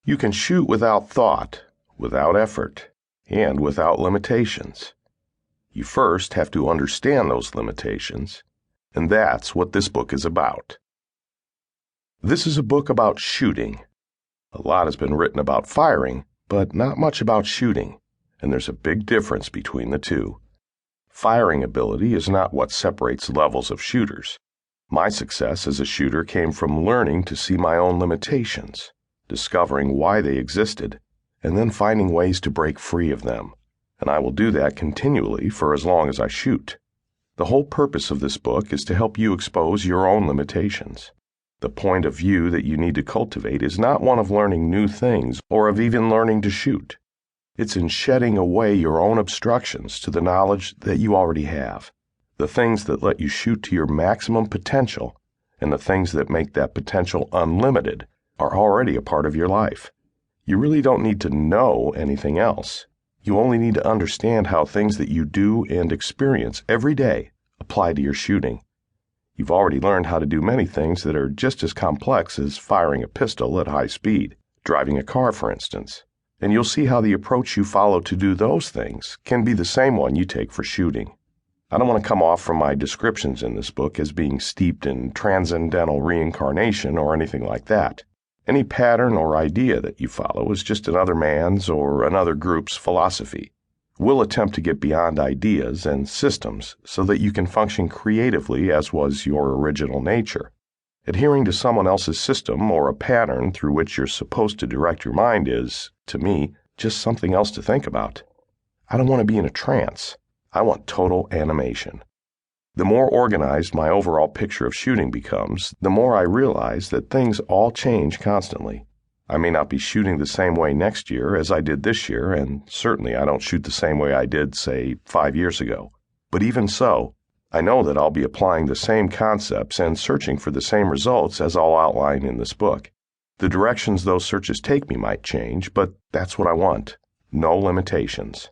You can shoot without thought, without effort, and without limitations. You first have to understand those limitations, and that's what this book is about. This is a book about shooting. A lot has been written about firing, but not much about shooting, and there's a big difference between the two. Firing ability is not what separates levels of shooters. My success as a shooter came from learning to see my own limitations, discovering why they existed, and then finding ways to break free of them. And I will do that continually for as long as I shoot. The whole purpose of this book is to help you expose your own limitations. The point of view that you need to cultivate is not one of learning new things or of even learning to shoot. It's in shedding away your own obstructions to the knowledge that you already have. The things that let you shoot to your maximum potential and the things that make that potential unlimited are already a part of your life. You really don't need to know anything else. You only need to understand how things that you do and experience every day apply to your shooting. You've already learned how to do many things that are just as complex as firing a pistol at high speed, driving a car, for instance. And you'll see how the approach you follow to do those things can be the same one you take for shooting. I don't want to come off from my descriptions in this book as being steeped in transcendental reincarnation or anything like that. Any pattern or idea that you follow is just another man's or another group's philosophy. We'll attempt to get beyond ideas and systems so that you can function creatively as was your original nature. Adhering to someone else's system or a pattern through which you're supposed to direct your mind is, to me, just something else to think about. I don't want to be in a trance. I want total animation. The more organized my overall picture of shooting becomes, the more I realize that things all change constantly. I may not be shooting the same way next year as I did this year, and certainly I don't shoot the same way I did, say, 5 years ago. But even so, I know that I'll be applying the same concepts and searching for the same results as I'll outline in this book. The directions those searches take me might change, but that's what I want. No limitations.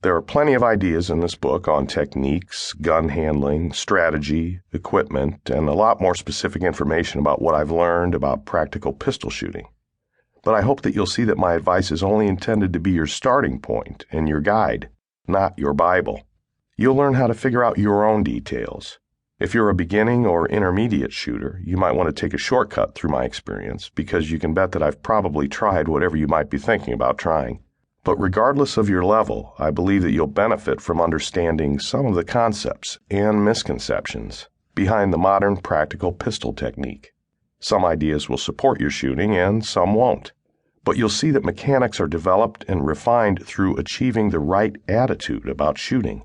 There are plenty of ideas in this book on techniques, gun handling, strategy, equipment, and a lot more specific information about what I've learned about practical pistol shooting. But I hope that you'll see that my advice is only intended to be your starting point and your guide, not your Bible. You'll learn how to figure out your own details. If you're a beginning or intermediate shooter, you might want to take a shortcut through my experience because you can bet that I've probably tried whatever you might be thinking about trying. But regardless of your level, I believe that you'll benefit from understanding some of the concepts and misconceptions behind the modern practical pistol technique. Some ideas will support your shooting and some won't. But you'll see that mechanics are developed and refined through achieving the right attitude about shooting.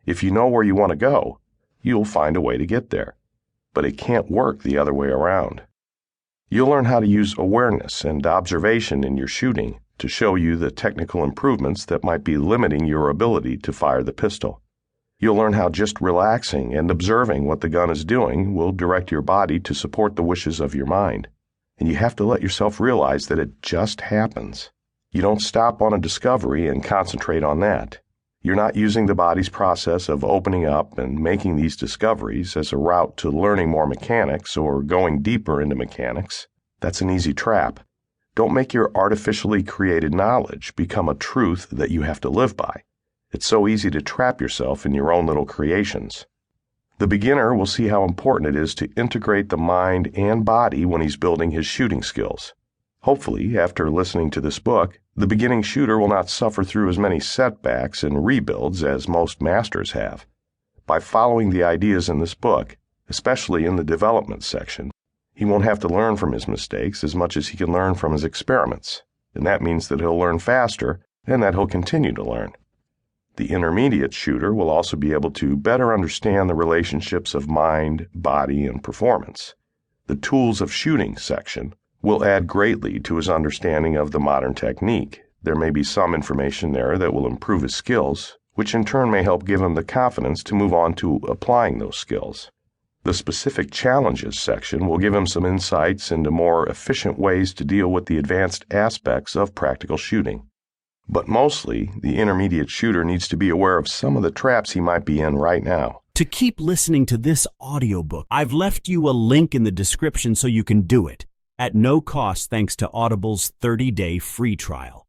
If you know where you want to go, you'll find a way to get there. But it can't work the other way around. You'll learn how to use awareness and observation in your shooting to show you the technical improvements that might be limiting your ability to fire the pistol. You'll learn how just relaxing and observing what the gun is doing will direct your body to support the wishes of your mind. And you have to let yourself realize that it just happens. You don't stop on a discovery and concentrate on that. You're not using the body's process of opening up and making these discoveries as a route to learning more mechanics or going deeper into mechanics. That's an easy trap. Don't make your artificially created knowledge become a truth that you have to live by. It's so easy to trap yourself in your own little creations. The beginner will see how important it is to integrate the mind and body when he's building his shooting skills. Hopefully, after listening to this book, the beginning shooter will not suffer through as many setbacks and rebuilds as most masters have. By following the ideas in this book, especially in the development section, he won't have to learn from his mistakes as much as he can learn from his experiments, and that means that he'll learn faster and that he'll continue to learn. The intermediate shooter will also be able to better understand the relationships of mind, body, and performance. The Tools of Shooting section will add greatly to his understanding of the modern technique. There may be some information there that will improve his skills, which in turn may help give him the confidence to move on to applying those skills. The Specific Challenges section will give him some insights into more efficient ways to deal with the advanced aspects of practical shooting. But mostly, the intermediate shooter needs to be aware of some of the traps he might be in right now. To keep listening to this audiobook, I've left you a link in the description so you can do it. at no cost thanks to Audible's 30-day free trial.